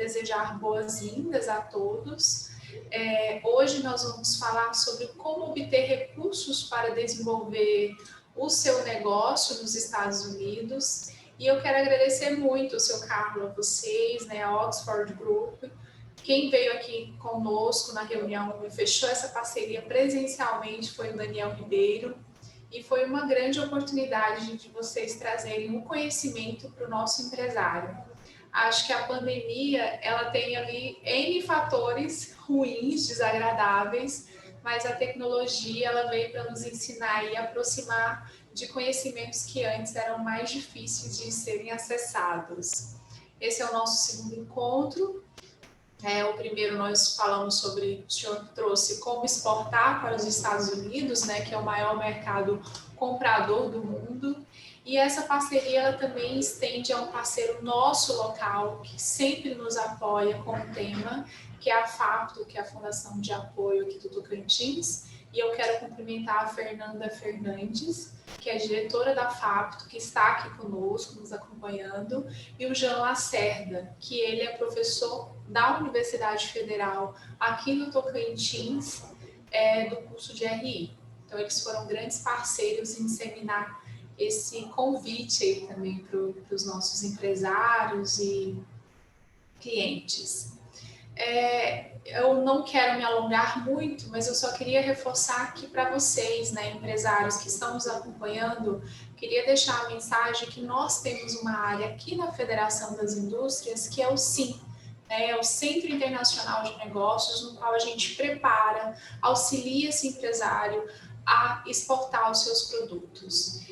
desejar boas-vindas a todos. Hoje nós vamos falar sobre como obter recursos para desenvolver o seu negócio nos Estados Unidos. E eu quero agradecer muito, seu Carlos, a vocês, né, a Oxford Group. Quem veio aqui conosco na reunião e fechou essa parceria presencialmente foi o Daniel Ribeiro. E foi uma grande oportunidade de vocês trazerem o conhecimento para o nosso empresário. Acho que a pandemia, ela tem ali N fatores ruins, desagradáveis, mas a tecnologia, ela veio para nos ensinar e aproximar de conhecimentos que antes eram mais difíceis de serem acessados. Esse é o nosso segundo encontro. O primeiro nós falamos sobre, o senhor trouxe como exportar para os Estados Unidos, né, que é o maior mercado comprador do mundo. E essa parceria ela também estende a um parceiro nosso local, que sempre nos apoia com o tema, que é a FAPTO, que é a Fundação de Apoio aqui do Tocantins. E eu quero cumprimentar a Fernanda Fernandes, que é diretora da FAPTO, que está aqui conosco, nos acompanhando, e o Jean Lacerda, que ele é professor da Universidade Federal aqui no Tocantins, do curso de RI. Então, eles foram grandes parceiros em disseminar esse convite aí também para os nossos empresários e clientes. Eu não quero me alongar muito, mas eu só queria reforçar aqui para vocês, né, empresários que estão nos acompanhando, queria deixar a mensagem que nós temos uma área aqui na Federação das Indústrias, que é o CIM, é o Centro Internacional de Negócios, no qual a gente prepara, auxilia esse empresário a exportar os seus produtos.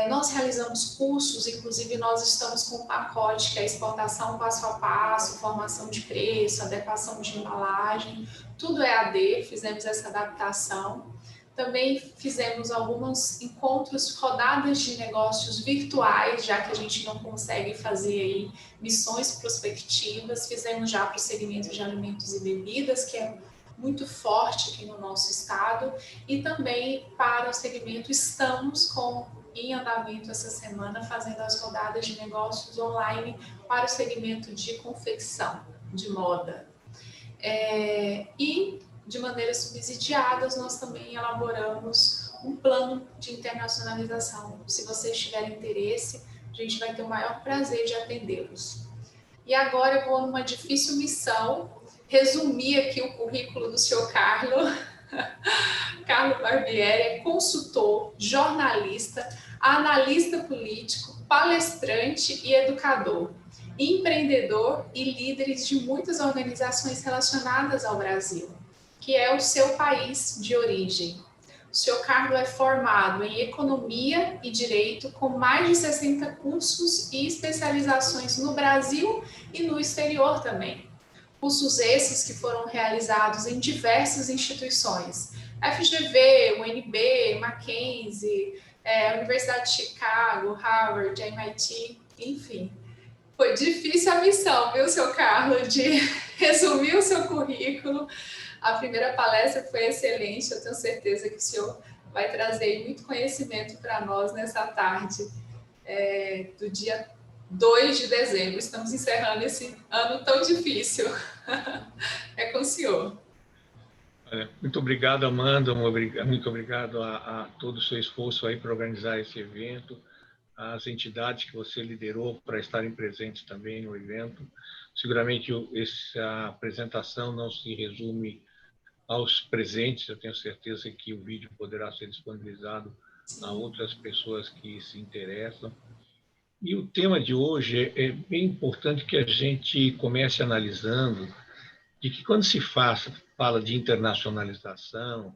Nós realizamos cursos, inclusive nós estamos com um pacote que é exportação passo a passo, formação de preço, adequação de embalagem, tudo é AD, fizemos essa adaptação. Também fizemos alguns encontros, rodadas de negócios virtuais, já que a gente não consegue fazer aí missões prospectivas, fizemos já para o segmento de alimentos e bebidas, que é muito forte aqui no nosso estado, e também para o segmento estamos em andamento essa semana, fazendo as rodadas de negócios online para o segmento de confecção, de moda. E, de maneiras subsidiadas, nós também elaboramos um plano de internacionalização. Se vocês tiverem interesse, a gente vai ter o maior prazer de atendê-los. E agora eu vou numa difícil missão, resumir aqui o currículo do senhor Carlos. Carlos Barbieri é consultor, jornalista, analista político, palestrante e educador, empreendedor e líder de muitas organizações relacionadas ao Brasil, que é o seu país de origem. O senhor Carlos é formado em Economia e Direito, com mais de 60 cursos e especializações no Brasil e no exterior também. Cursos esses que foram realizados em diversas instituições, FGV, UNB, Mackenzie, Universidade de Chicago, Harvard, MIT, enfim. Foi difícil a missão, viu, seu Carlos, de resumir o seu currículo. A primeira palestra foi excelente, eu tenho certeza que o senhor vai trazer muito conhecimento para nós nessa tarde do dia 2 de dezembro. Estamos encerrando esse ano tão difícil. É com o senhor. Muito obrigado, Amanda, muito obrigado a todo o seu esforço aí para organizar esse evento, as entidades que você liderou para estarem presentes também no evento. Seguramente essa apresentação não se resume aos presentes, eu tenho certeza que o vídeo poderá ser disponibilizado a outras pessoas que se interessam. E o tema de hoje é bem importante que a gente comece analisando de que quando se fala de internacionalização,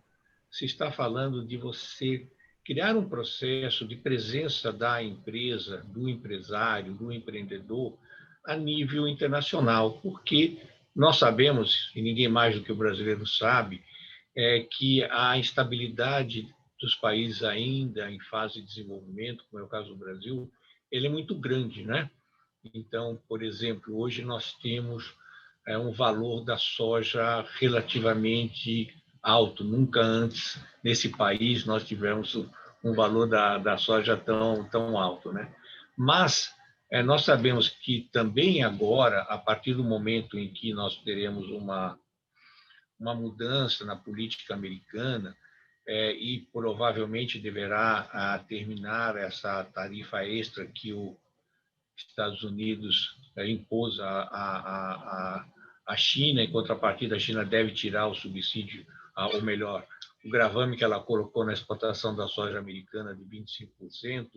se está falando de você criar um processo de presença da empresa, do empresário, do empreendedor a nível internacional, porque nós sabemos, e ninguém mais do que o brasileiro sabe, que a instabilidade dos países ainda em fase de desenvolvimento, como é o caso do Brasil, ele é muito grande, né? Então, por exemplo, hoje nós temos um valor da soja relativamente alto. Nunca antes, nesse país, nós tivemos um valor da soja tão alto, né? Mas Nós sabemos que também agora, a partir do momento em que nós teremos uma mudança na política americana, e provavelmente deverá terminar essa tarifa extra que os Estados Unidos impôs à China, em contrapartida, a China deve tirar o subsídio, ou melhor, o gravame que ela colocou na exportação da soja americana de 25%.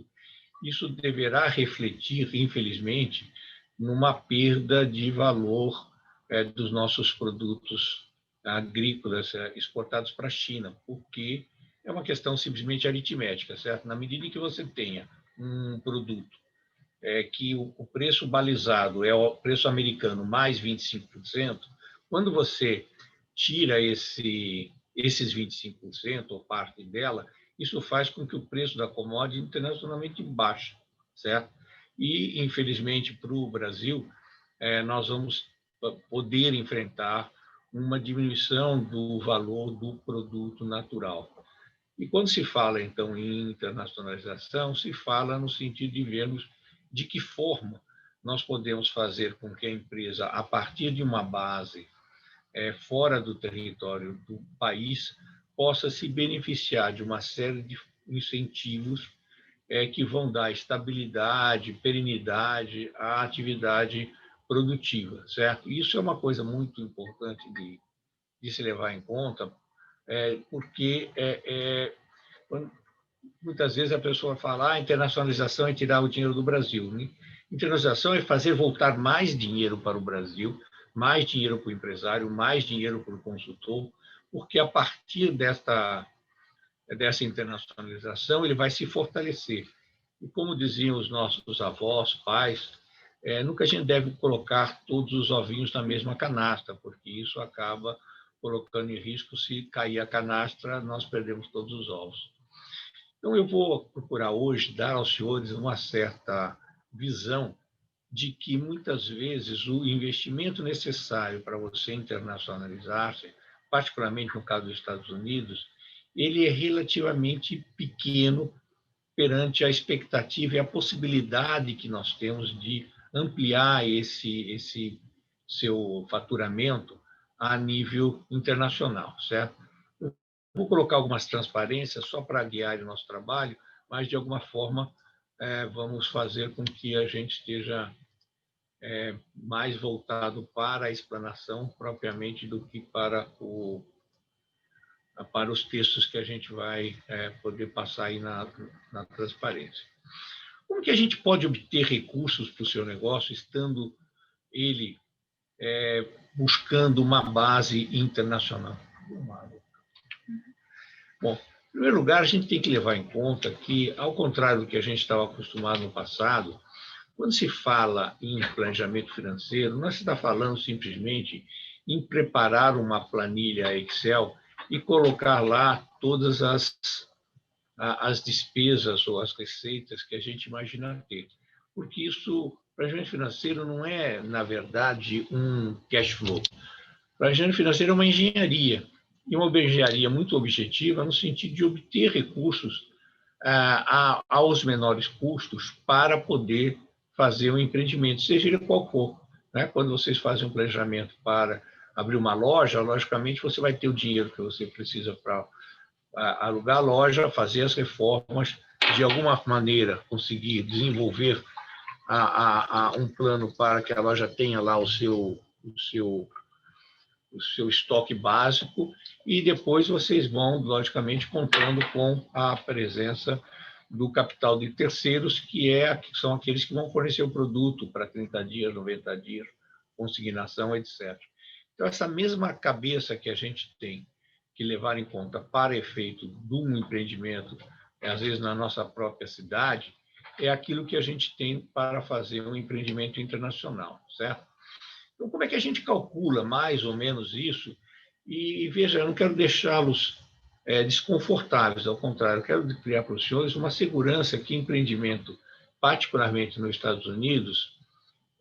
Isso deverá refletir, infelizmente, numa perda de valor dos nossos produtos agrícolas exportados para a China, porque é uma questão simplesmente aritmética, certo? Na medida em que você tenha um produto que o preço balizado é o preço americano mais 25%, quando você tira esses 25%, ou parte dela, isso faz com que o preço da commodity internacionalmente baixe, certo? E, infelizmente, para o Brasil, nós vamos poder enfrentar uma diminuição do valor do produto natural. E quando se fala, então, em internacionalização, se fala no sentido de vermos de que forma nós podemos fazer com que a empresa, a partir de uma base fora do território do país, possa se beneficiar de uma série de incentivos que vão dar estabilidade, perenidade à atividade produtiva, certo? Isso é uma coisa muito importante de se levar em conta, porque muitas vezes a pessoa fala a internacionalização é tirar o dinheiro do Brasil. Né? Internacionalização é fazer voltar mais dinheiro para o Brasil, mais dinheiro para o empresário, mais dinheiro para o consultor, porque a partir dessa internacionalização ele vai se fortalecer. E como diziam os nossos avós, pais, nunca a gente deve colocar todos os ovinhos na mesma canastra, porque isso acaba colocando em risco, se cair a canastra, nós perdemos todos os ovos. Então, eu vou procurar hoje dar aos senhores uma certa visão de que, muitas vezes, o investimento necessário para você internacionalizar-se, particularmente no caso dos Estados Unidos, ele é relativamente pequeno perante a expectativa e a possibilidade que nós temos de ampliar esse seu faturamento a nível internacional, certo? Vou colocar algumas transparências só para guiar o nosso trabalho, mas, de alguma forma, vamos fazer com que a gente esteja mais voltado para a explanação propriamente do que para os textos que a gente vai poder passar aí na transparência. Como que a gente pode obter recursos para o seu negócio, estando ele buscando uma base internacional? Bom, em primeiro lugar, a gente tem que levar em conta que, ao contrário do que a gente estava acostumado no passado, quando se fala em planejamento financeiro, não se está falando simplesmente em preparar uma planilha Excel e colocar lá todas as despesas ou as receitas que a gente imagina ter. Porque isso, planejamento financeiro não é, na verdade, um cash flow. Planejamento financeiro é uma engenharia, e uma engenharia muito objetiva no sentido de obter recursos aos menores custos para poder fazer um empreendimento, seja ele qual for. Né? Quando vocês fazem um planejamento para abrir uma loja, logicamente você vai ter o dinheiro que você precisa para alugar a loja, fazer as reformas, de alguma maneira conseguir desenvolver um plano para que a loja tenha lá o seu estoque básico, e depois vocês vão, logicamente, contando com a presença do capital de terceiros, que são aqueles que vão fornecer o produto para 30 dias, 90 dias, consignação, etc. Então, essa mesma cabeça que a gente tem que levar em conta para efeito de um empreendimento, às vezes na nossa própria cidade, é aquilo que a gente tem para fazer um empreendimento internacional, certo? Então, como é que a gente calcula mais ou menos isso? E veja, eu não quero deixá-los desconfortáveis, ao contrário, eu quero criar para os senhores uma segurança que empreendimento, particularmente nos Estados Unidos,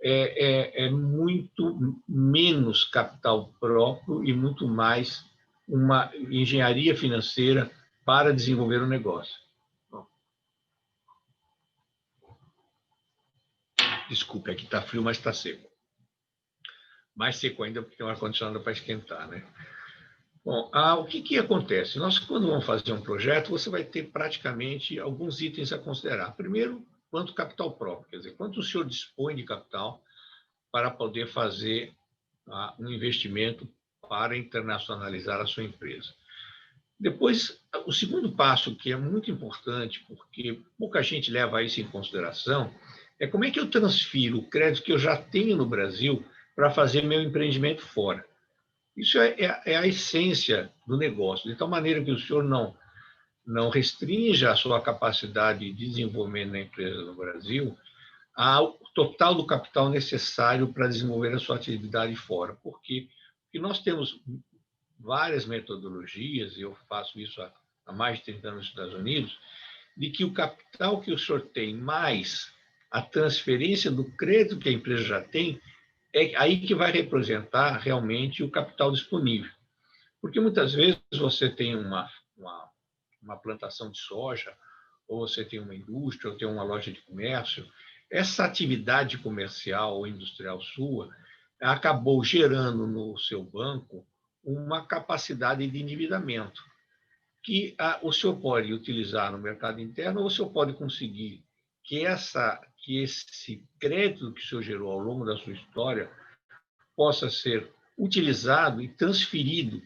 é muito menos capital próprio e muito mais uma engenharia financeira para desenvolver o negócio. Desculpe, aqui está frio, mas está seco. Mais seco ainda porque tem um ar-condicionado para esquentar, né? Bom, o que acontece? Nós, quando vamos fazer um projeto, você vai ter praticamente alguns itens a considerar. Primeiro, quanto capital próprio, quer dizer, quanto o senhor dispõe de capital para poder fazer um investimento para internacionalizar a sua empresa. Depois, o segundo passo, que é muito importante, porque pouca gente leva isso em consideração, é como é que eu transfiro o crédito que eu já tenho no Brasil para fazer meu empreendimento fora. Isso é a essência do negócio, de tal maneira que o senhor não restrinja a sua capacidade de desenvolvimento da empresa no Brasil ao total do capital necessário para desenvolver a sua atividade fora. Por quê? Porque nós temos várias metodologias, e eu faço isso há mais de 30 anos nos Estados Unidos, de que o capital que o senhor tem mais a transferência do crédito que a empresa já tem, é aí que vai representar realmente o capital disponível. Porque muitas vezes você tem uma plantação de soja, ou você tem uma indústria, ou tem uma loja de comércio, essa atividade comercial ou industrial sua acabou gerando no seu banco uma capacidade de endividamento, que o senhor pode utilizar no mercado interno, ou o senhor pode conseguir que esse crédito que o senhor gerou ao longo da sua história possa ser utilizado e transferido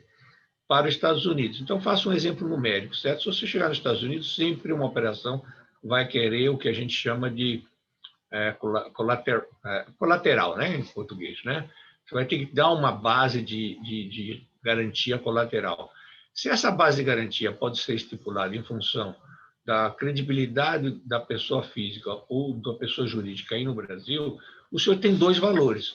para os Estados Unidos. Então, faça um exemplo numérico, certo? Se você chegar nos Estados Unidos, sempre uma operação vai querer o que a gente chama de colateral, né, em português, né? Você vai ter que dar uma base de garantia colateral. Se essa base de garantia pode ser estipulada em função da credibilidade da pessoa física ou da pessoa jurídica aí no Brasil, o senhor tem dois valores: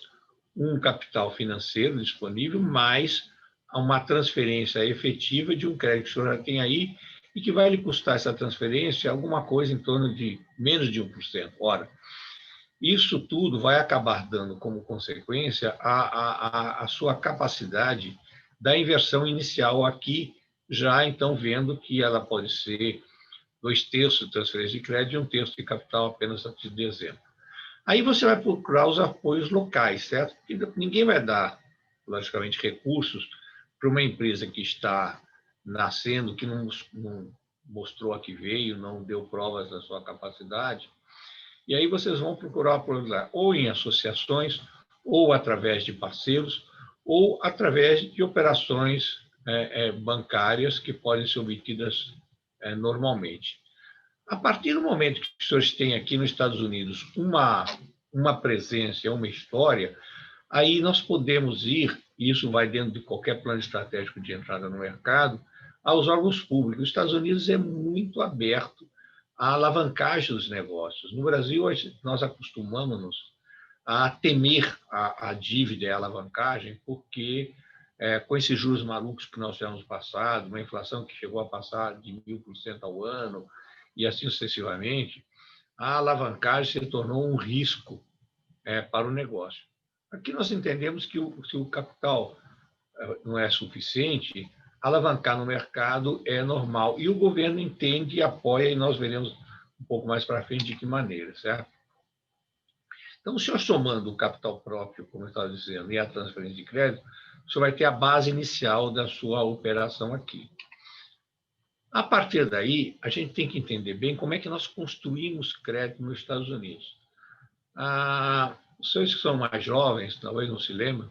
um capital financeiro disponível, mais uma transferência efetiva de um crédito que o senhor já tem aí e que vai lhe custar essa transferência alguma coisa em torno de menos de 1%. Ora, isso tudo vai acabar dando como consequência a sua capacidade da inversão inicial aqui, já então vendo que ela pode ser 2/3 de transferência de crédito e 1/3 de capital, apenas a título de exemplo. Aí você vai procurar os apoios locais, certo? Porque ninguém vai dar, logicamente, recursos para uma empresa que está nascendo, que não mostrou a que veio, não deu provas da sua capacidade. E aí vocês vão procurar apoio lá, ou em associações, ou através de parceiros, ou através de operações bancárias que podem ser obtidas normalmente. A partir do momento que os senhores têm aqui nos Estados Unidos uma presença, uma história, aí nós podemos ir, e isso vai dentro de qualquer plano estratégico de entrada no mercado, aos órgãos públicos. Os Estados Unidos é muito aberto à alavancagem dos negócios. No Brasil, nós acostumamos-nos a temer a dívida e a alavancagem, porque com esses juros malucos que nós tivemos passado, uma inflação que chegou a passar de 1000% ao ano, e assim sucessivamente, a alavancagem se tornou um risco para o negócio. Aqui nós entendemos que se o capital não é suficiente, alavancar no mercado é normal. E o governo entende e apoia, e nós veremos um pouco mais para frente de que maneira, certo? Então, o senhor somando o capital próprio, como eu estava dizendo, e a transferência de crédito, o senhor vai ter a base inicial da sua operação aqui. A partir daí, a gente tem que entender bem como é que nós construímos crédito nos Estados Unidos. Os senhores que são mais jovens, talvez não se lembrem,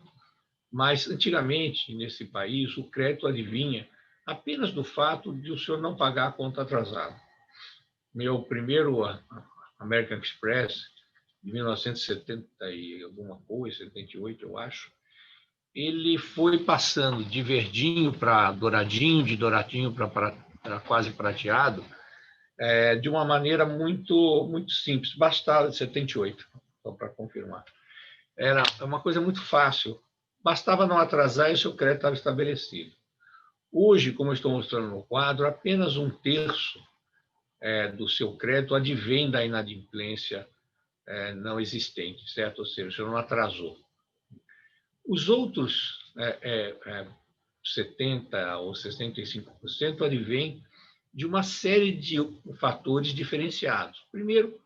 mas antigamente, nesse país, o crédito advinha apenas do fato de o senhor não pagar a conta atrasada. Meu primeiro American Express, de 1970 e alguma coisa, 78, eu acho, ele foi passando de verdinho para douradinho, de douradinho para quase prateado, de uma maneira muito, muito simples. Bastava, 78, só para confirmar. Era uma coisa muito fácil. Bastava não atrasar e o seu crédito estava estabelecido. Hoje, como eu estou mostrando no quadro, apenas 1/3 do seu crédito advém da inadimplência não existente, certo? Ou seja, você não atrasou. Os outros 70% ou 65% advém de uma série de fatores diferenciados. Primeiro,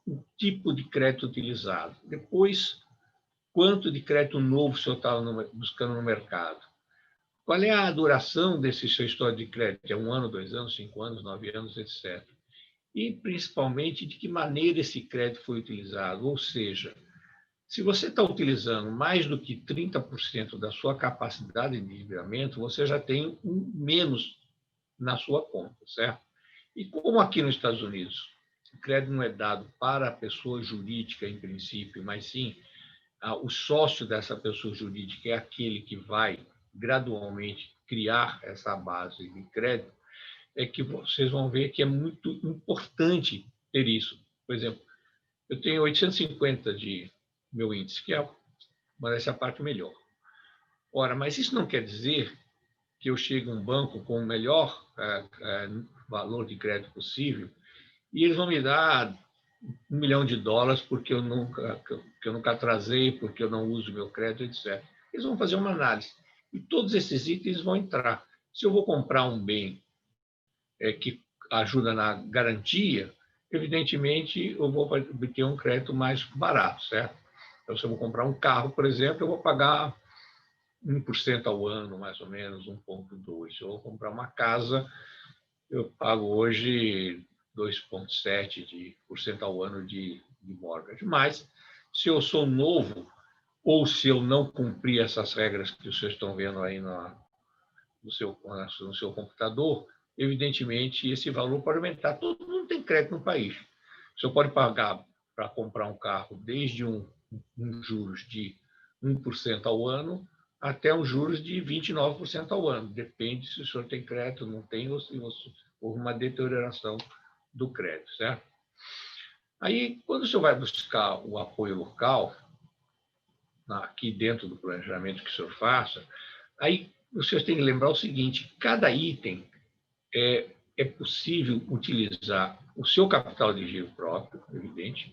o tipo de crédito utilizado. Depois, quanto de crédito novo o senhor está buscando no mercado. Qual é a duração desse seu histórico de crédito? É 1 ano, 2 anos, 5 anos, 9 anos, etc. E, principalmente, de que maneira esse crédito foi utilizado. Ou seja, se você está utilizando mais do que 30% da sua capacidade de endividamento, você já tem um menos na sua conta, certo? E como aqui nos Estados Unidos o crédito não é dado para a pessoa jurídica, em princípio, mas sim o sócio dessa pessoa jurídica é aquele que vai gradualmente criar essa base de crédito, é que vocês vão ver que é muito importante ter isso. Por exemplo, eu tenho 850 de meu índice, que é essa parte melhor. Ora, mas isso não quer dizer que eu chegue a um banco com o melhor valor de crédito possível e eles vão me dar $1 milhão porque eu nunca atrasei, porque eu não uso meu crédito, etc. Eles vão fazer uma análise. E todos esses itens vão entrar. Se eu vou comprar um bem que ajuda na garantia, evidentemente eu vou obter um crédito mais barato, certo? Então, se eu vou comprar um carro, por exemplo, eu vou pagar 1% ao ano, mais ou menos, 1,2%. Se eu vou comprar uma casa, eu pago hoje 2,7% ao ano de mortgage. Mas, se eu sou novo, ou se eu não cumprir essas regras que vocês estão vendo aí no seu computador, evidentemente, esse valor pode aumentar. Todo mundo tem crédito no país. O senhor pode pagar para comprar um carro desde um juros de 1% ao ano até um juros de 29% ao ano. Depende se o senhor tem crédito, não tem, ou se houve uma deterioração do crédito, certo? Aí, quando o senhor vai buscar o apoio local, aqui dentro do planejamento que o senhor faça, aí o senhor tem que lembrar o seguinte: cada item é possível utilizar o seu capital de giro próprio, evidente,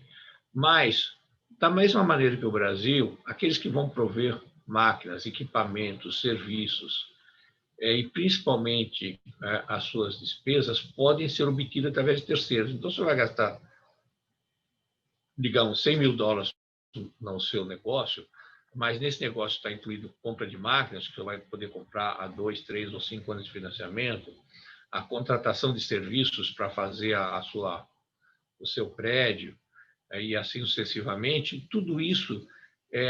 mas, da mesma maneira que o Brasil, aqueles que vão prover máquinas, equipamentos, serviços, e principalmente as suas despesas, podem ser obtidas através de terceiros. Então, você vai gastar, digamos, $100 mil no seu negócio, mas nesse negócio está incluído compra de máquinas, que você vai poder comprar a 2, 3 ou 5 anos de financiamento, a contratação de serviços para fazer o seu prédio, e assim sucessivamente. Tudo isso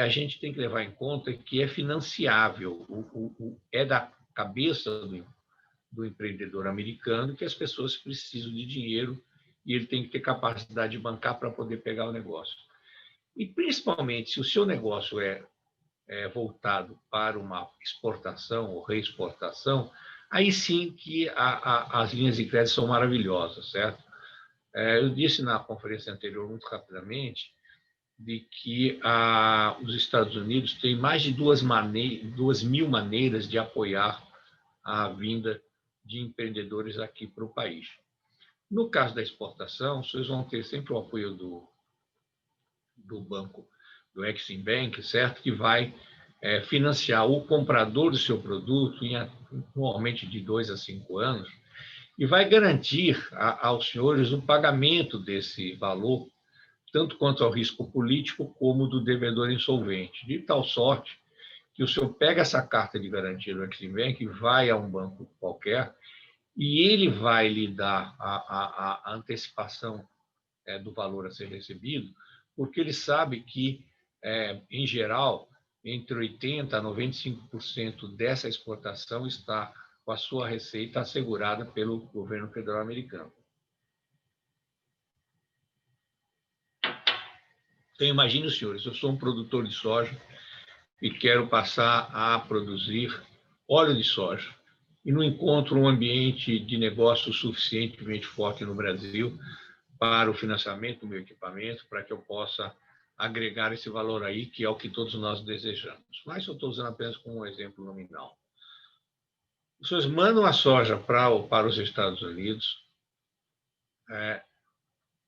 a gente tem que levar em conta que é financiável, é da cabeça do empreendedor americano que as pessoas precisam de dinheiro e ele tem que ter capacidade de bancar para poder pegar o negócio. E, principalmente, se o seu negócio é voltado para uma exportação ou reexportação, aí sim que as linhas de crédito são maravilhosas, certo? Eu disse na conferência anterior, muito rapidamente, de que os Estados Unidos têm mais de 2.000 maneiras de apoiar a vinda de empreendedores aqui para o país. No caso da exportação, vocês vão ter sempre o apoio do banco, do Exim Bank, certo? Que vai financiar o comprador do seu produto normalmente de 2 a 5 anos e vai garantir aos senhores o pagamento desse valor, tanto quanto ao risco político como do devedor insolvente, de tal sorte que o senhor pega essa carta de garantia do Exim Bank, vai a um banco qualquer e ele vai lhe dar a antecipação do valor a ser recebido, porque ele sabe que, em geral, entre 80% a 95% dessa exportação está com a sua receita assegurada pelo governo federal americano. Então, imagine os senhores, eu sou um produtor de soja e quero passar a produzir óleo de soja e não encontro um ambiente de negócio suficientemente forte no Brasil para o financiamento do meu equipamento, para que eu possa agregar esse valor aí, que é o que todos nós desejamos. Mas eu estou usando apenas como um exemplo nominal. Os senhores mandam a soja para os Estados Unidos,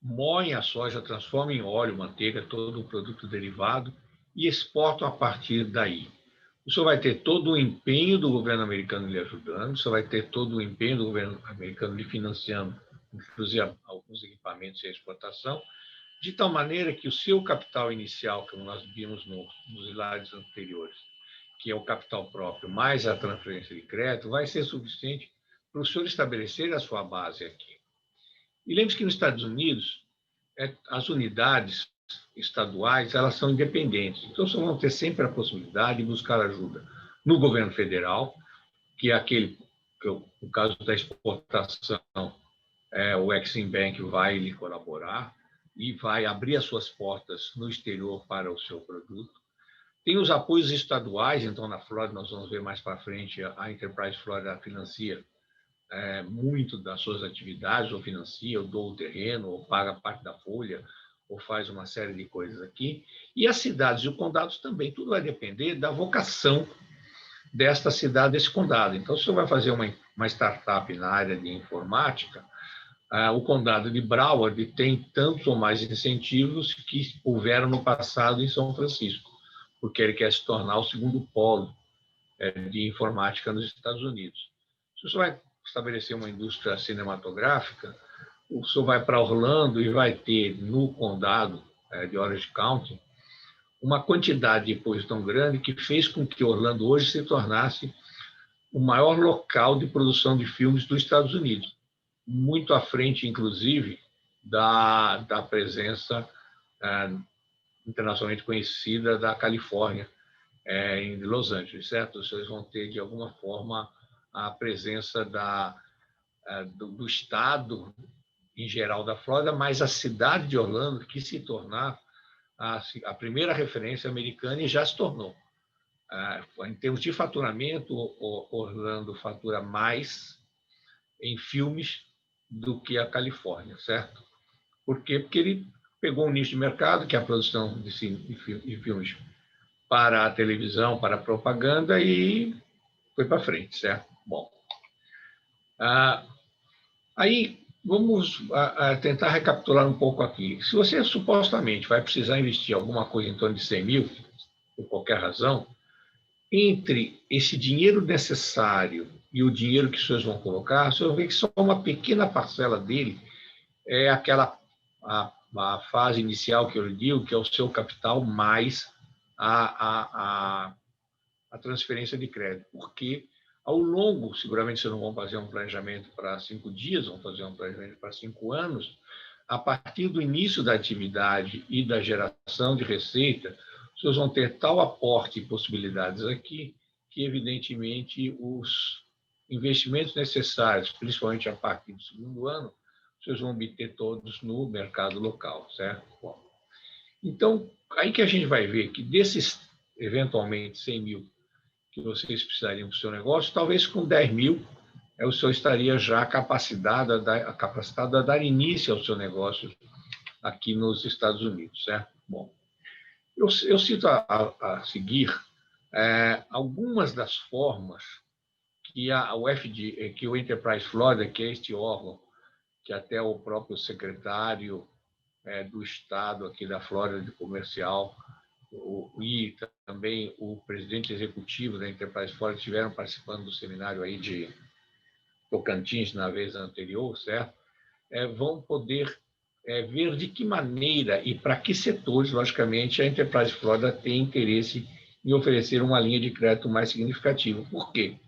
moem a soja, transformam em óleo, manteiga, todo o produto derivado e exportam a partir daí. O senhor vai ter todo o empenho do governo americano lhe ajudando, o senhor vai ter todo o empenho do governo americano lhe financiando inclusive alguns equipamentos e exportação, de tal maneira que o seu capital inicial, como nós vimos nos slides anteriores, que é o capital próprio, mais a transferência de crédito, vai ser suficiente para o senhor estabelecer a sua base aqui. E lembre-se que nos Estados Unidos, as unidades estaduais, elas são independentes. Então, vocês vão ter sempre a possibilidade de buscar ajuda no governo federal, que é aquele, que no caso da exportação, o Exim Bank vai lhe colaborar e vai abrir as suas portas no exterior para o seu produto. Tem os apoios estaduais, então, na Flórida, nós vamos ver mais para frente, a Enterprise Florida financia muito das suas atividades, ou financia, ou doa o terreno, ou paga parte da folha, ou faz uma série de coisas aqui. E as cidades e os condados também, tudo vai depender da vocação desta cidade, desse condado. Então, se você vai fazer uma startup na área de informática, o condado de Broward tem tantos ou mais incentivos que houveram no passado em São Francisco, porque ele quer se tornar o segundo polo de informática nos Estados Unidos. Se você vai estabelecer uma indústria cinematográfica, o senhor vai para Orlando e vai ter no condado de Orange County uma quantidade de imposto tão grande que fez com que Orlando hoje se tornasse o maior local de produção de filmes dos Estados Unidos, muito à frente, inclusive, da presença internacionalmente conhecida da Califórnia, em Los Angeles, certo? Vocês vão ter, de alguma forma, a presença do estado em geral da Flórida, mas a cidade de Orlando, que se tornar a primeira referência americana e já se tornou. Em termos de faturamento, Orlando fatura mais em filmes do que a Califórnia, certo? Por quê? Porque ele pegou um nicho de mercado, que é a produção de filmes para a televisão, para a propaganda, e foi para frente, certo? Bom, aí vamos tentar recapitular um pouco aqui. Se você supostamente vai precisar investir alguma coisa em torno de 100 mil, por qualquer razão, entre esse dinheiro necessário e o dinheiro que os senhores vão colocar, vocês vão ver que só uma pequena parcela dele é aquela a fase inicial que eu lhe digo, que é o seu capital mais a transferência de crédito. Porque ao longo, seguramente vocês não vão fazer um planejamento para 5 dias, vão fazer um planejamento para 5 anos, a partir do início da atividade e da geração de receita, vocês vão ter tal aporte e possibilidades aqui que, evidentemente, os investimentos necessários, principalmente a partir do segundo ano, vocês vão obter todos no mercado local, certo? Bom, então, aí que a gente vai ver que desses, eventualmente, 100 mil que vocês precisariam para o seu negócio, talvez com 10 mil, o senhor estaria já capacitado a dar início ao seu negócio aqui nos Estados Unidos, certo? Bom, eu cito a seguir algumas das formas que que o Enterprise Florida, que é este órgão, que até o próprio secretário do Estado aqui da Flórida de Comercial e também o presidente executivo da Enterprise Florida estiveram participando do seminário aí de Tocantins na vez anterior, certo? Vão poder ver de que maneira e para que setores, logicamente, a Enterprise Florida tem interesse em oferecer uma linha de crédito mais significativa. Por quê?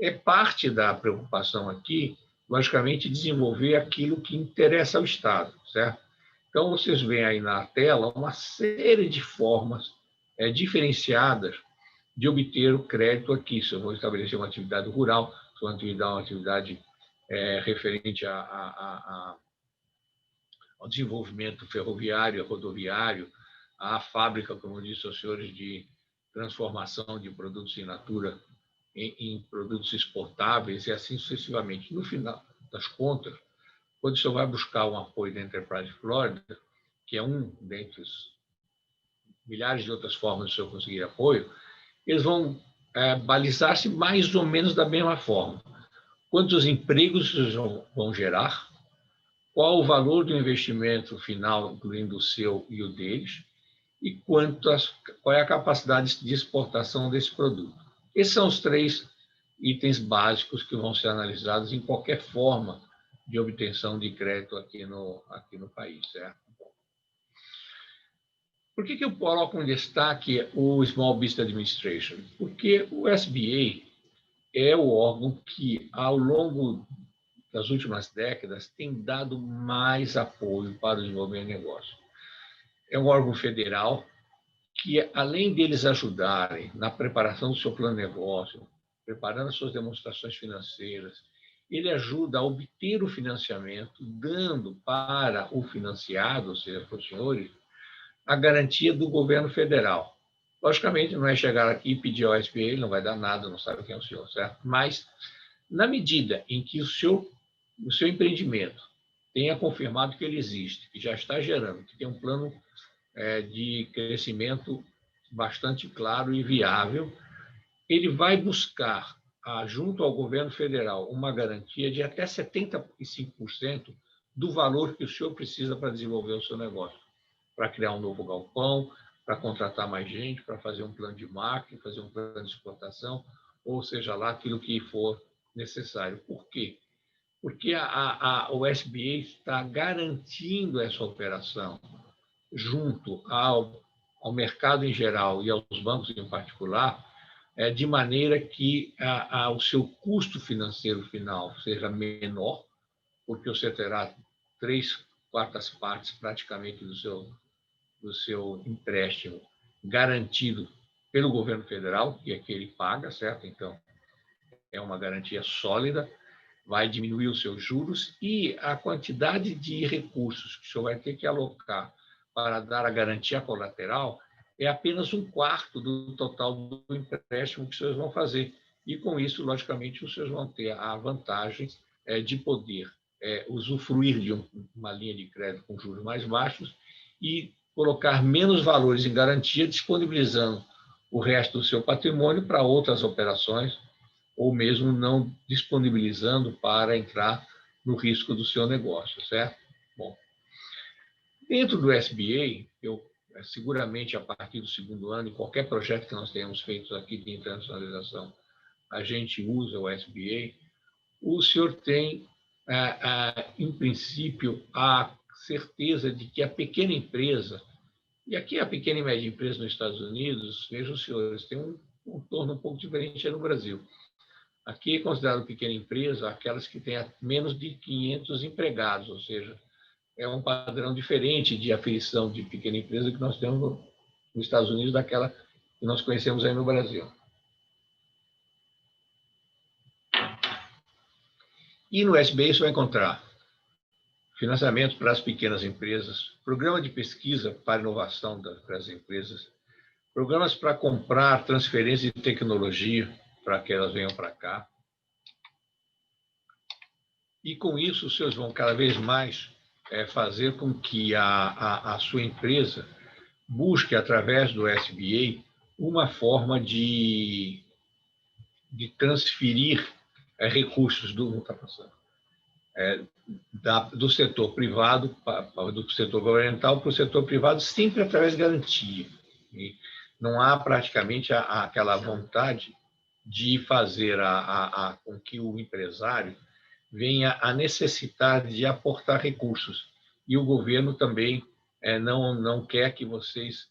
É parte da preocupação aqui, logicamente, desenvolver aquilo que interessa ao Estado, certo? Então, vocês veem aí na tela uma série de formas diferenciadas de obter o crédito aqui. Se eu vou estabelecer uma atividade rural, se eu vou dar uma atividade referente ao desenvolvimento ferroviário, rodoviário, à fábrica, como disse aos senhores, de transformação de produtos in natura em produtos exportáveis e assim sucessivamente. No final das contas, quando o senhor vai buscar um apoio da Enterprise Florida, que é um dentre os milhares de outras formas de o senhor conseguir apoio, eles vão balizar-se mais ou menos da mesma forma. Quantos empregos vão gerar, qual o valor do investimento final, incluindo o seu e o deles, e qual é a capacidade de exportação desse produto. Esses são os 3 itens básicos que vão ser analisados em qualquer forma de obtenção de crédito aqui no país, certo? Por que eu coloco em destaque o Small Business Administration? Porque o SBA é o órgão que, ao longo das últimas décadas, tem dado mais apoio para o desenvolvimento de negócio. É um órgão federal que, além deles ajudarem na preparação do seu plano de negócio, preparando as suas demonstrações financeiras, ele ajuda a obter o financiamento, dando para o financiado, ou seja, para os senhores, a garantia do governo federal. Logicamente, não é chegar aqui e pedir ao SBA, ele não vai dar nada, não sabe quem é o senhor, certo? Mas, na medida em que o seu empreendimento tenha confirmado que ele existe, que já está gerando, que tem um plano de crescimento bastante claro e viável, ele vai buscar, junto ao governo federal, uma garantia de até 75% do valor que o senhor precisa para desenvolver o seu negócio, para criar um novo galpão, para contratar mais gente, para fazer um plano de marketing, fazer um plano de exportação, ou seja lá, aquilo que for necessário. Por quê? Porque o SBA está garantindo essa operação junto ao mercado em geral e aos bancos em particular, de maneira que o seu custo financeiro final seja menor, porque você terá 3/4 partes praticamente do seu empréstimo garantido pelo governo federal, que é que ele paga, certo? Então, é uma garantia sólida, vai diminuir os seus juros e a quantidade de recursos que o senhor vai ter que alocar para dar a garantia colateral é apenas 1/4 do total do empréstimo que os senhores vão fazer. E, com isso, logicamente, os senhores vão ter a vantagem de poder usufruir de uma linha de crédito com juros mais baixos e colocar menos valores em garantia, disponibilizando o resto do seu patrimônio para outras operações, ou mesmo não disponibilizando para entrar no risco do seu negócio, certo? Bom, dentro do SBA, seguramente a partir do segundo ano, em qualquer projeto que nós tenhamos feito aqui de internacionalização, a gente usa o SBA, o senhor tem, em princípio, a certeza de que a pequena empresa, e aqui a pequena e média empresa nos Estados Unidos, vejam os senhores, tem um contorno um pouco diferente no Brasil. Aqui é considerado pequena empresa aquelas que têm menos de 500 empregados, ou seja, é um padrão diferente de aferição de pequena empresa que nós temos nos Estados Unidos, daquela que nós conhecemos aí no Brasil. E no SBA você vai encontrar financiamento para as pequenas empresas, programa de pesquisa para inovação das empresas, programas para comprar transferência de tecnologia para que elas venham para cá. E, com isso, os senhores vão cada vez mais fazer com que a sua empresa busque, através do SBA, uma forma de transferir recursos do setor privado, do setor governamental para o setor privado, sempre através de garantia. E não há praticamente aquela vontade de fazer com que o empresário venha a necessitar de aportar recursos. E o governo também não quer que vocês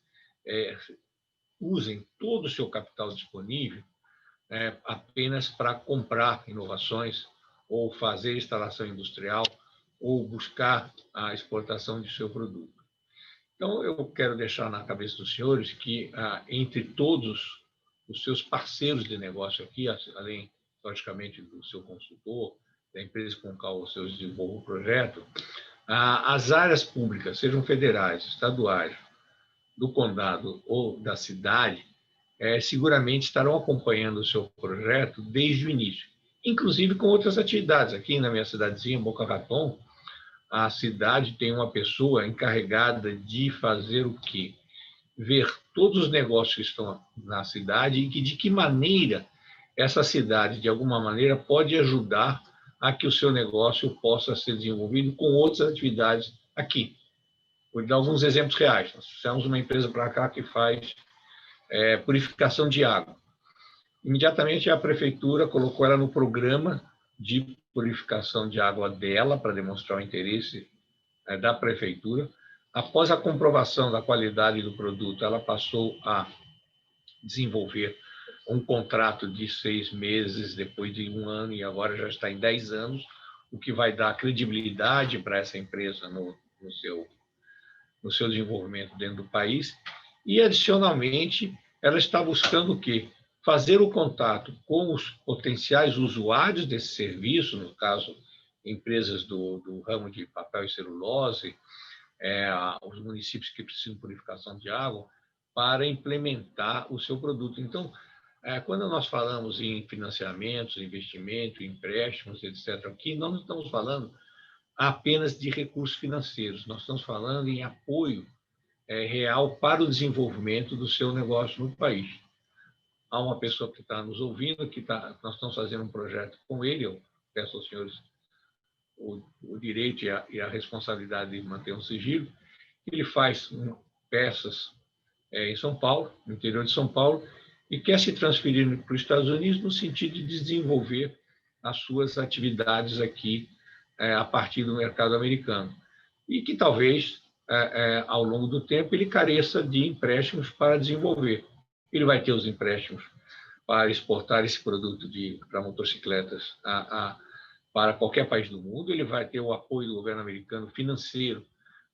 usem todo o seu capital disponível apenas para comprar inovações, ou fazer instalação industrial, ou buscar a exportação de seu produto. Então, eu quero deixar na cabeça dos senhores que, entre todos os seus parceiros de negócio aqui, além, logicamente, do seu consultor, da empresa com a qual vocês desenvolvem o projeto, as áreas públicas, sejam federais, estaduais, do condado ou da cidade, seguramente estarão acompanhando o seu projeto desde o início, inclusive com outras atividades. Aqui na minha cidadezinha, Boca Raton, a cidade tem uma pessoa encarregada de fazer o quê? Ver todos os negócios que estão na cidade e de que maneira essa cidade, de alguma maneira, pode ajudar a que o seu negócio possa ser desenvolvido com outras atividades aqui. Vou dar alguns exemplos reais. Nós temos uma empresa para cá que faz purificação de água. Imediatamente a prefeitura colocou ela no programa de purificação de água dela, para demonstrar o interesse da prefeitura. Após a comprovação da qualidade do produto, ela passou a desenvolver um contrato de 6 meses, depois de 1 ano, e agora já está em 10 anos, o que vai dar credibilidade para essa empresa no seu desenvolvimento dentro do país. E, adicionalmente, ela está buscando o quê? Fazer o contato com os potenciais usuários desse serviço, no caso, empresas do ramo de papel e celulose, os municípios que precisam de purificação de água, para implementar o seu produto. Então, quando nós falamos em financiamentos, investimento, empréstimos, etc., aqui nós não estamos falando apenas de recursos financeiros, nós estamos falando em apoio real para o desenvolvimento do seu negócio no país. Há uma pessoa que está nos ouvindo, nós estamos fazendo um projeto com ele, eu peço aos senhores o direito e a responsabilidade de manter um sigilo. Ele faz peças em São Paulo, no interior de São Paulo, e quer se transferir para os Estados Unidos no sentido de desenvolver as suas atividades aqui a partir do mercado americano. E que talvez, ao longo do tempo, ele careça de empréstimos para desenvolver. Ele vai ter os empréstimos para exportar esse produto para motocicletas para qualquer país do mundo, ele vai ter o apoio do governo americano financeiro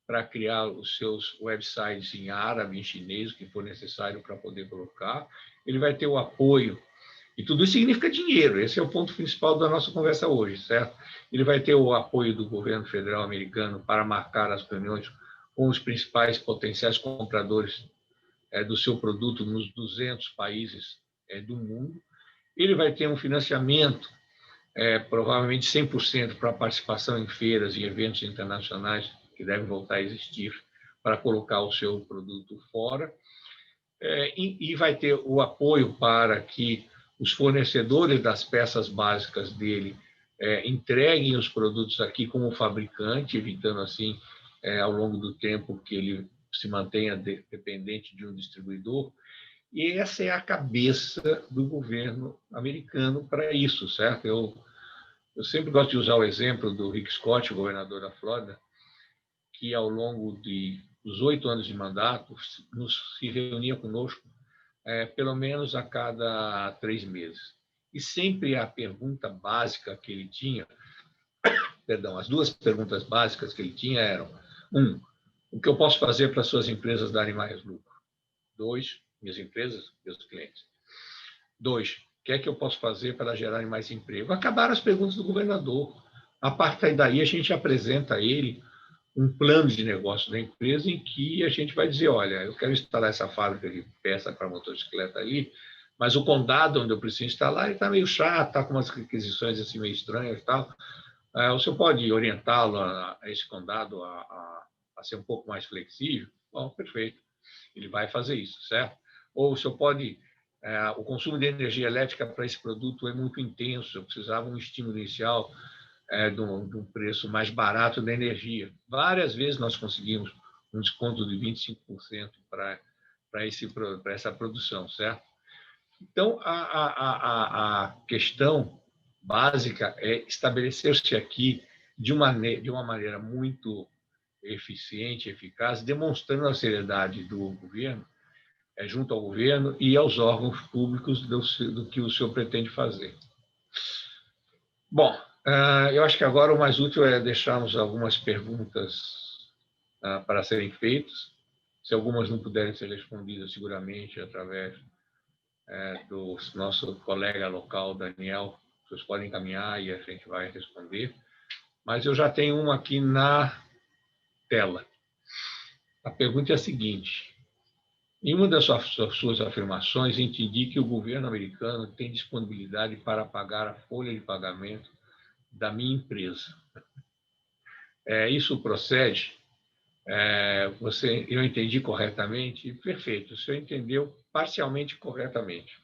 para criar os seus websites em árabe, em chinês, o que for necessário para poder colocar. Ele vai ter o apoio, e tudo isso significa dinheiro, esse é o ponto principal da nossa conversa hoje, certo? Ele vai ter o apoio do governo federal americano para marcar as reuniões com os principais potenciais compradores do seu produto nos 200 países do mundo. Ele vai ter um financiamento, provavelmente 100% para participação em feiras e eventos internacionais, que devem voltar a existir, para colocar o seu produto fora. E vai ter o apoio para que os fornecedores das peças básicas dele entreguem os produtos aqui como fabricante, evitando, assim, ao longo do tempo, que ele se mantenha dependente de um distribuidor. E essa é a cabeça do governo americano para isso, certo? Eu sempre gosto de usar o exemplo do Rick Scott, o governador da Flórida, que ao longo dos 8 anos de mandato se reunia conosco pelo menos a cada 3 meses. E sempre a pergunta básica que ele tinha, as 2 perguntas básicas que ele tinha eram: 1, o que eu posso fazer para suas empresas darem mais lucro? 2, minhas empresas, meus clientes. 2, o que é que eu posso fazer para gerarem mais emprego? Acabaram as perguntas do governador. A partir daí, a gente apresenta a ele um plano de negócio da empresa em que a gente vai dizer: olha, eu quero instalar essa fábrica de peça para motocicleta ali, mas o condado onde eu preciso instalar está meio chato, está com umas requisições assim meio estranhas e tal. O senhor pode orientá-lo a esse condado a ser um pouco mais flexível? Bom, perfeito. Ele vai fazer isso, certo? Ou o senhor pode... o consumo de energia elétrica para esse produto é muito intenso, eu precisava de um estímulo inicial de um preço mais barato da energia. Várias vezes nós conseguimos um desconto de 25% para essa produção, certo? Então, a questão básica é estabelecer-se aqui de uma maneira muito eficiente, eficaz, demonstrando a seriedade do governo, junto ao governo e aos órgãos públicos do que o senhor pretende fazer. Bom, eu acho que agora o mais útil é deixarmos algumas perguntas para serem feitas. Se algumas não puderem ser respondidas, seguramente, através do nosso colega local, Daniel, vocês podem encaminhar e a gente vai responder. Mas eu já tenho uma aqui na tela. A pergunta é a seguinte: em uma das suas afirmações, entendi que o governo americano tem disponibilidade para pagar a folha de pagamento da minha empresa. Isso procede? Eu entendi corretamente? Perfeito, o senhor entendeu parcialmente corretamente.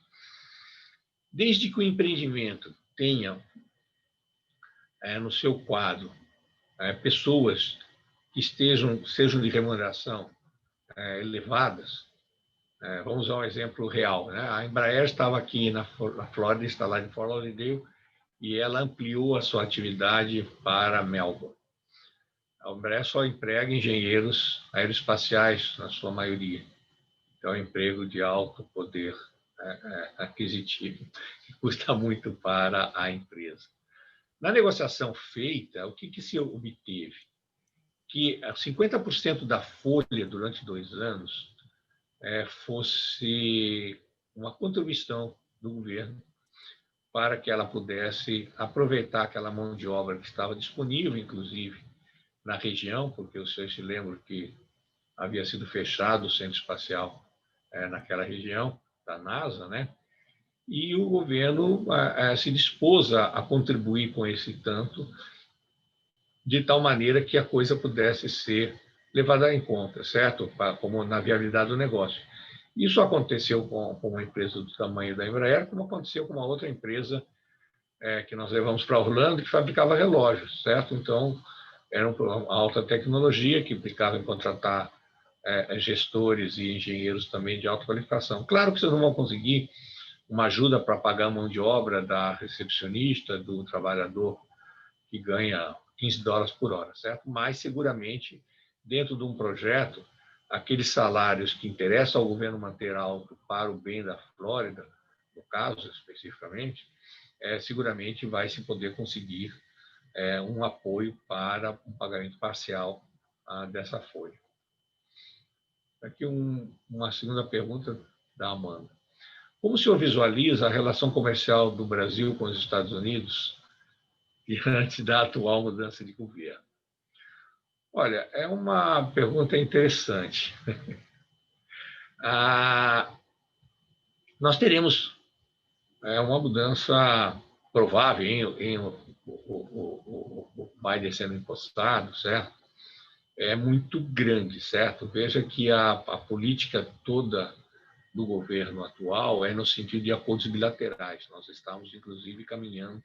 Desde que o empreendimento tenha no seu quadro pessoas que sejam de remuneração elevadas, vamos usar um exemplo real, né? A Embraer estava aqui na Flórida, instalada em Fort Lauderdale, e ela ampliou a sua atividade para Melbourne. A Embraer só emprega engenheiros aeroespaciais, na sua maioria. Então, é um emprego de alto poder aquisitivo, que custa muito para a empresa. Na negociação feita, o que se obteve? Que 50% da folha durante 2 anos fosse uma contribuição do governo para que ela pudesse aproveitar aquela mão de obra que estava disponível, inclusive, na região, porque os senhores se lembram que havia sido fechado o centro espacial naquela região da NASA, né? E o governo se dispôs a contribuir com esse tanto, de tal maneira que a coisa pudesse ser levada em conta, certo? Como na viabilidade do negócio. Isso aconteceu com uma empresa do tamanho da Embraer, como aconteceu com uma outra empresa que nós levamos para Orlando, que fabricava relógios, certo? Então, era uma alta tecnologia que implicava em contratar gestores e engenheiros também de alta qualificação. Claro que vocês não vão conseguir uma ajuda para pagar a mão de obra da recepcionista, do trabalhador que ganha $15 por hora, certo? Mas, seguramente, dentro de um projeto, aqueles salários que interessam ao governo manter alto para o bem da Flórida, no caso, especificamente, seguramente vai se poder conseguir um apoio para um pagamento parcial dessa folha. Aqui uma segunda pergunta da Amanda. Como o senhor visualiza a relação comercial do Brasil com os Estados Unidos diante da atual mudança de governo? Olha, é uma pergunta interessante. Nós teremos uma mudança provável em o Biden sendo impostado, certo? É muito grande, certo? Veja que a política toda do governo atual é no sentido de acordos bilaterais. Nós estamos, inclusive, caminhando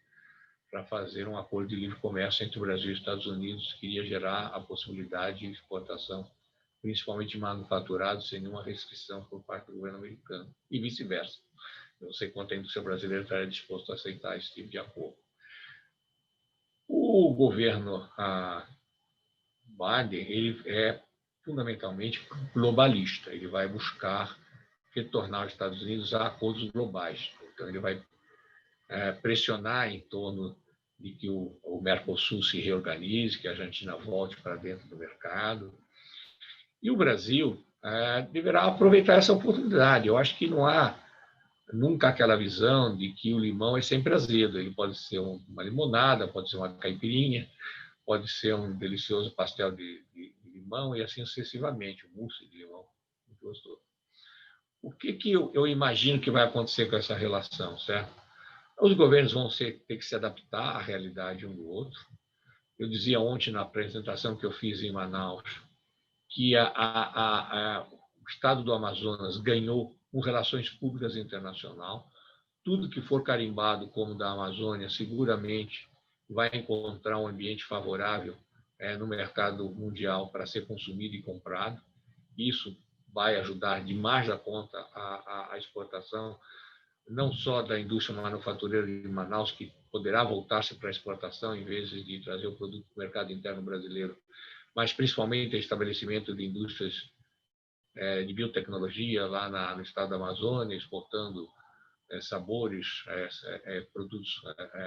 para fazer um acordo de livre comércio entre o Brasil e os Estados Unidos, que iria gerar a possibilidade de exportação, principalmente de manufaturados, sem nenhuma restrição por parte do governo americano, e vice-versa. Eu não sei quanto a indústria brasileira estaria disposto a aceitar esse tipo de acordo. O governo Biden ele é fundamentalmente globalista. Ele vai buscar retornar os Estados Unidos a acordos globais. Então, ele vai pressionar em torno de que o Mercosul se reorganize, que a Argentina volte para dentro do mercado. E o Brasil deverá aproveitar essa oportunidade. Eu acho que não há nunca aquela visão de que o limão é sempre azedo. Ele pode ser uma limonada, pode ser uma caipirinha, pode ser um delicioso pastel de limão e assim sucessivamente, um mousse de limão, muito gostoso. O que eu imagino que vai acontecer com essa relação, certo? Os governos vão ter que se adaptar à realidade um do outro. Eu dizia ontem na apresentação que eu fiz em Manaus que o estado do Amazonas ganhou com relações públicas internacional. Tudo que for carimbado como da Amazônia seguramente vai encontrar um ambiente favorável no mercado mundial para ser consumido e comprado. Isso vai ajudar demais da conta a exportação, não só da indústria manufatureira de Manaus, que poderá voltar-se para a exportação em vez de trazer o produto para o mercado interno brasileiro, mas principalmente o estabelecimento de indústrias de biotecnologia lá no estado da Amazônia, exportando sabores, produtos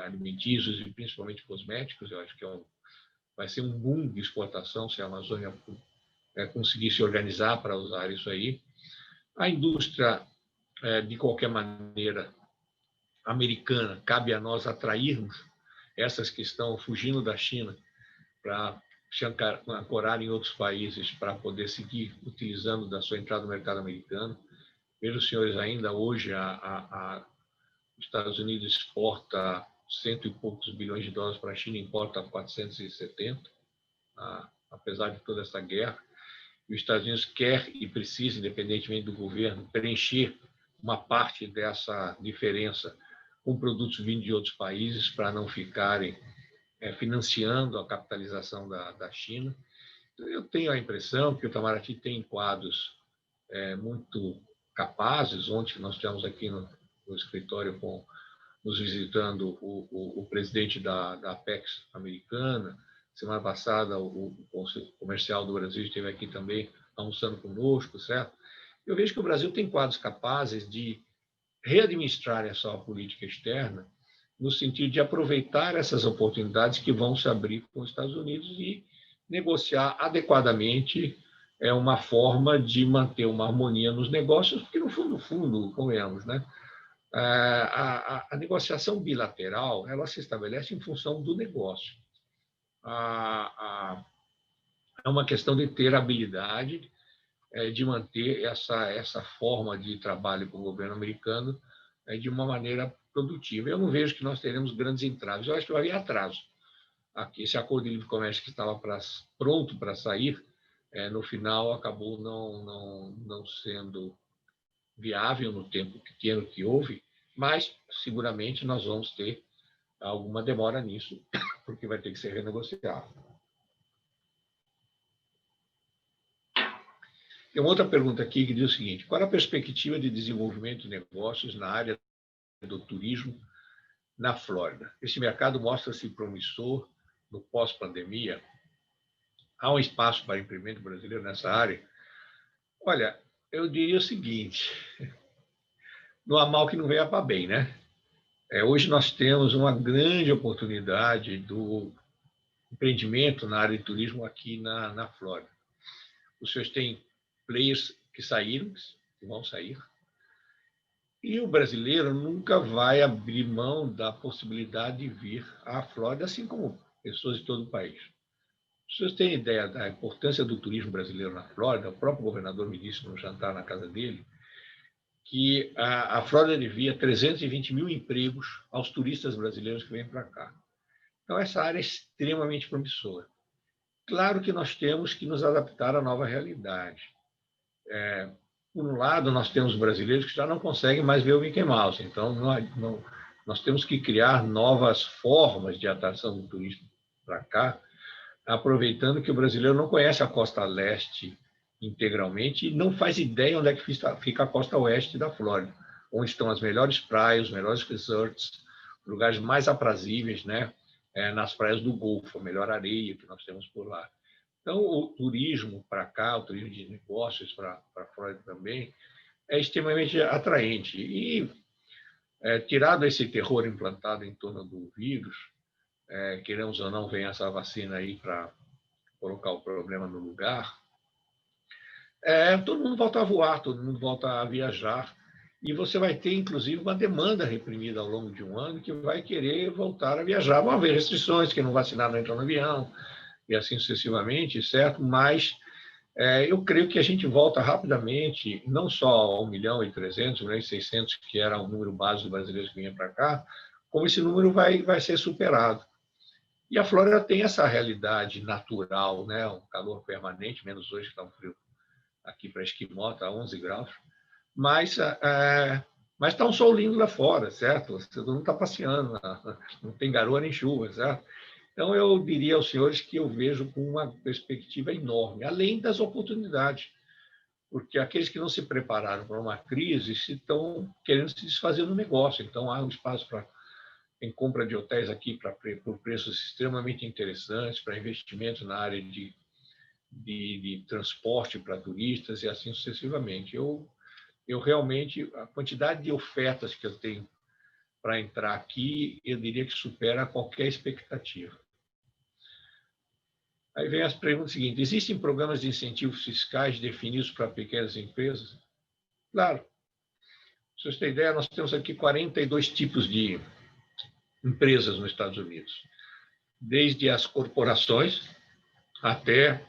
alimentícios e principalmente cosméticos. Eu acho que vai ser um boom de exportação se a Amazônia conseguir se organizar para usar isso aí. A indústria, de qualquer maneira, americana, cabe a nós atrairmos essas que estão fugindo da China para se ancorar em outros países para poder seguir utilizando da sua entrada no mercado americano. Veja, os senhores, ainda hoje os Estados Unidos exporta 100 e poucos bilhões de dólares para a China, importa 470, apesar de toda essa guerra. E os Estados Unidos quer e precisa, independentemente do governo, preencher uma parte dessa diferença com produtos vindos de outros países para não ficarem financiando a capitalização da China. Eu tenho a impressão que o Itamaraty tem quadros muito capazes. Ontem nós tivemos aqui no escritório com nos visitando o presidente da Apex americana. Semana passada, o Conselho Comercial do Brasil esteve aqui também almoçando conosco, certo? Eu vejo que o Brasil tem quadros capazes de readministrar essa política externa no sentido de aproveitar essas oportunidades que vão se abrir com os Estados Unidos e negociar adequadamente uma forma de manter uma harmonia nos negócios, porque, no fundo, convenhamos, né? A negociação bilateral ela se estabelece em função do negócio. É uma questão de ter habilidade de manter essa forma de trabalho com o governo americano de uma maneira produtiva. Eu não vejo que nós teremos grandes entraves. Eu acho que vai haver atraso. Esse acordo de livre comércio que estava pronto para sair, no final acabou não sendo viável no tempo pequeno que houve, mas seguramente nós vamos ter alguma demora nisso, porque vai ter que ser renegociado. Tem uma outra pergunta aqui que diz o seguinte: qual a perspectiva de desenvolvimento de negócios na área do turismo na Flórida? Esse mercado mostra-se promissor no pós-pandemia? Há um espaço para empreendimento brasileiro nessa área? Olha, eu diria o seguinte: não há mal que não venha para bem, né? Hoje nós temos uma grande oportunidade do empreendimento na área de turismo aqui na Flórida. Os senhores têm players que saíram, que vão sair, e o brasileiro nunca vai abrir mão da possibilidade de vir à Flórida, assim como pessoas de todo o país. Os senhores têm ideia da importância do turismo brasileiro na Flórida? O próprio governador me disse no jantar na casa dele que a Flórida devia 320 mil empregos aos turistas brasileiros que vêm para cá. Então, essa área é extremamente promissora. Claro que nós temos que nos adaptar à nova realidade. Por um lado, nós temos brasileiros que já não conseguem mais ver o Mickey Mouse. Então, nós temos que criar novas formas de atração do turismo para cá, aproveitando que o brasileiro não conhece a costa leste integralmente e não faz ideia onde é que fica a costa oeste da Flórida, onde estão as melhores praias, os melhores resorts, lugares mais aprazíveis, né? Nas praias do Golfo, a melhor areia que nós temos por lá. Então, o turismo para cá, o turismo de negócios para a Flórida também, é extremamente atraente. E, tirado esse terror implantado em torno do vírus, queremos ou não, vem essa vacina aí para colocar o problema no lugar, todo mundo volta a voar, todo mundo volta a viajar, e você vai ter, inclusive, uma demanda reprimida ao longo de um ano que vai querer voltar a viajar. Vão haver restrições, quem não vacinar não entra no avião, e assim sucessivamente, certo? Mas eu creio que a gente volta rapidamente, não só a 1.300.000, 1.600.000, que era o número base de brasileiros que vinham para cá, como esse número vai ser superado. E a Flórida tem essa realidade natural, né? Um calor permanente, menos hoje que está um frio aqui para Esquimó, está 11 graus, mas está um sol lindo lá fora, certo? Todo mundo está passeando, não tem garoa nem chuva, certo? Então, eu diria aos senhores que eu vejo com uma perspectiva enorme, além das oportunidades, porque aqueles que não se prepararam para uma crise estão querendo se desfazer do negócio. Então, há um espaço em compra de hotéis aqui por preços extremamente interessantes, para investimento na área de transporte para turistas e assim sucessivamente. Eu realmente, a quantidade de ofertas que eu tenho para entrar aqui, eu diria que supera qualquer expectativa. Aí vem as perguntas seguintes: existem programas de incentivos fiscais definidos para pequenas empresas? Claro. Se vocês têm ideia, nós temos aqui 42 tipos de empresas nos Estados Unidos, desde as corporações até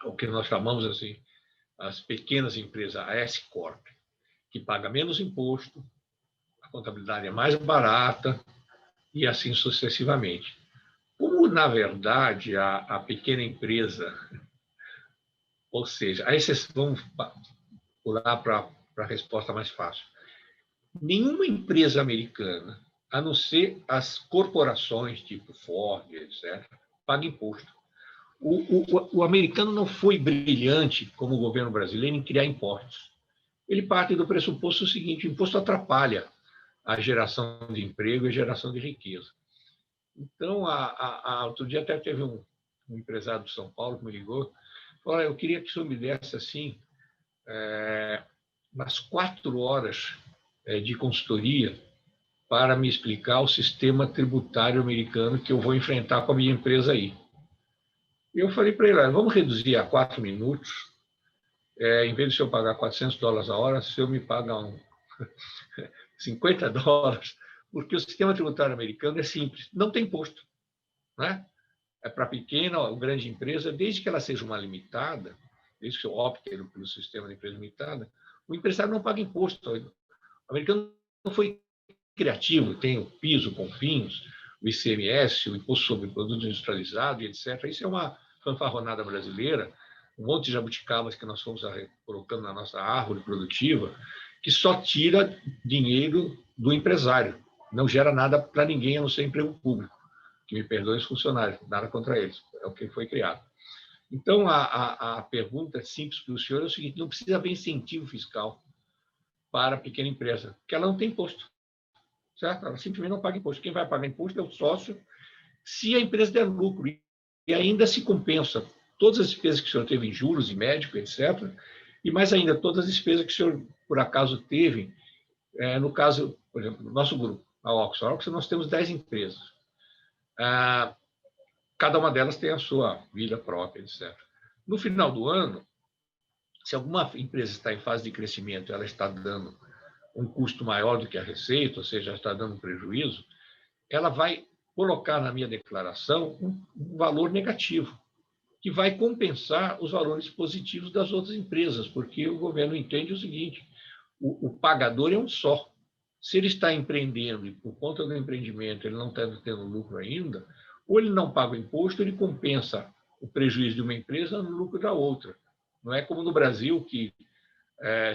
o que nós chamamos assim, as pequenas empresas, a S-Corp, que paga menos imposto, a contabilidade é mais barata e assim sucessivamente. Como, na verdade, a pequena empresa, ou seja, aí vocês vão pular para a resposta mais fácil. Nenhuma empresa americana, a não ser as corporações tipo Ford, etc., paga imposto. O americano não foi brilhante, como o governo brasileiro, em criar impostos. Ele parte do pressuposto seguinte: o imposto atrapalha a geração de emprego e a geração de riqueza. Então, outro dia até teve um empresário de São Paulo que me ligou, falou: eu queria que o senhor me desse assim, umas 4 horas de consultoria para me explicar o sistema tributário americano que eu vou enfrentar com a minha empresa aí. E eu falei para ele: vamos reduzir a 4 minutos, em vez de eu pagar $400 a hora, se eu me pagar $50, porque o sistema tributário americano é simples, não tem imposto, né? É para pequena ou grande empresa, desde que ela seja uma limitada, desde que eu opte pelo sistema de empresa limitada, o empresário não paga imposto. O americano não foi criativo, tem o PIS, o CONFINS, o ICMS, o Imposto sobre Produtos Industrializados, etc. Isso é uma fanfarronada brasileira, um monte de jabuticabas que nós fomos colocando na nossa árvore produtiva, que só tira dinheiro do empresário, não gera nada para ninguém, a não ser emprego público. Que me perdoem os funcionários, nada contra eles, é o que foi criado. Então, a pergunta simples para o senhor é o seguinte: não precisa haver incentivo fiscal para a pequena empresa, porque ela não tem imposto, certo? Ela simplesmente não paga imposto. Quem vai pagar imposto é o sócio, se a empresa der lucro, e ainda se compensa todas as despesas que o senhor teve em juros, em médico, etc., e mais ainda, todas as despesas que o senhor, por acaso, teve, no caso, por exemplo, do nosso grupo, a Oxford, nós temos 10 empresas. Cada uma delas tem a sua vida própria, etc. No final do ano, se alguma empresa está em fase de crescimento, ela está dando um custo maior do que a receita, ou seja, está dando um prejuízo, ela vai colocar na minha declaração um valor negativo, que vai compensar os valores positivos das outras empresas, porque o governo entende o seguinte: o pagador é um só. Se ele está empreendendo e, por conta do empreendimento, ele não está tendo lucro ainda, ou ele não paga o imposto, ele compensa o prejuízo de uma empresa no lucro da outra. Não é como no Brasil, que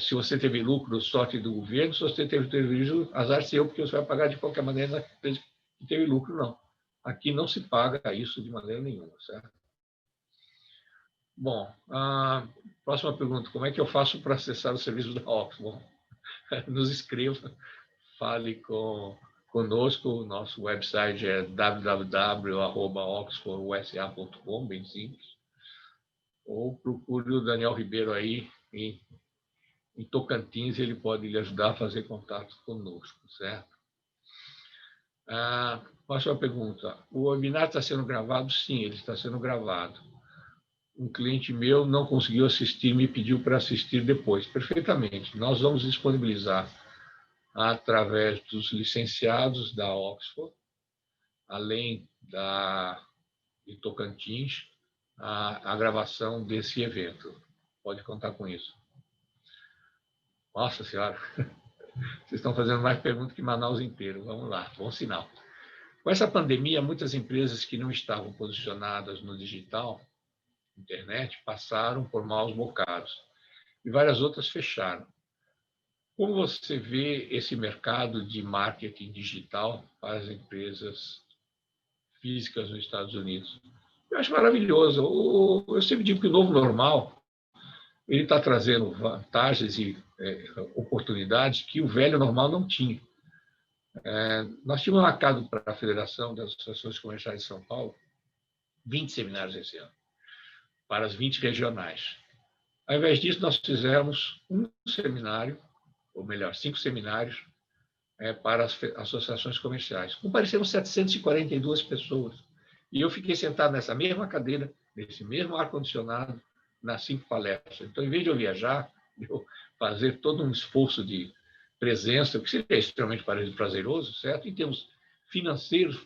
se você teve lucro, sorte do governo; se você teve prejuízo, azar seu, porque você vai pagar de qualquer maneira na empresa que teve lucro, não. Aqui não se paga isso de maneira nenhuma, certo? Bom, próxima pergunta: como é que eu faço para acessar o serviço da Oxford? Nos escreva, fale conosco. O nosso website é www.oxfordusa.com, bem simples. Ou procure o Daniel Ribeiro aí em Tocantins, ele pode lhe ajudar a fazer contato conosco, certo? Próxima pergunta: o webinar está sendo gravado? Sim, ele está sendo gravado. Um cliente meu não conseguiu assistir, me pediu para assistir depois. Perfeitamente. Nós vamos disponibilizar, através dos licenciados da Oxford, além de Tocantins, a gravação desse evento. Pode contar com isso. Nossa Senhora, vocês estão fazendo mais perguntas que Manaus inteiro. Vamos lá, bom sinal. Com essa pandemia, muitas empresas que não estavam posicionadas no digital, internet, passaram por maus bocados e várias outras fecharam. Como você vê esse mercado de marketing digital para as empresas físicas nos Estados Unidos? Eu acho maravilhoso. Eu sempre digo que o novo normal ele está trazendo vantagens e oportunidades que o velho normal não tinha. Nós tínhamos marcado para a Federação das Associações Comerciais de São Paulo 20 seminários esse ano, para as 20 regionais. Ao invés disso, nós fizemos um seminário, ou melhor, 5 seminários, para as associações comerciais. Compareceram 742 pessoas. E eu fiquei sentado nessa mesma cadeira, nesse mesmo ar-condicionado, nas 5 palestras. Então, em vez de eu viajar, eu fazer todo um esforço de presença, que seria extremamente prazeroso, certo? Em termos financeiros,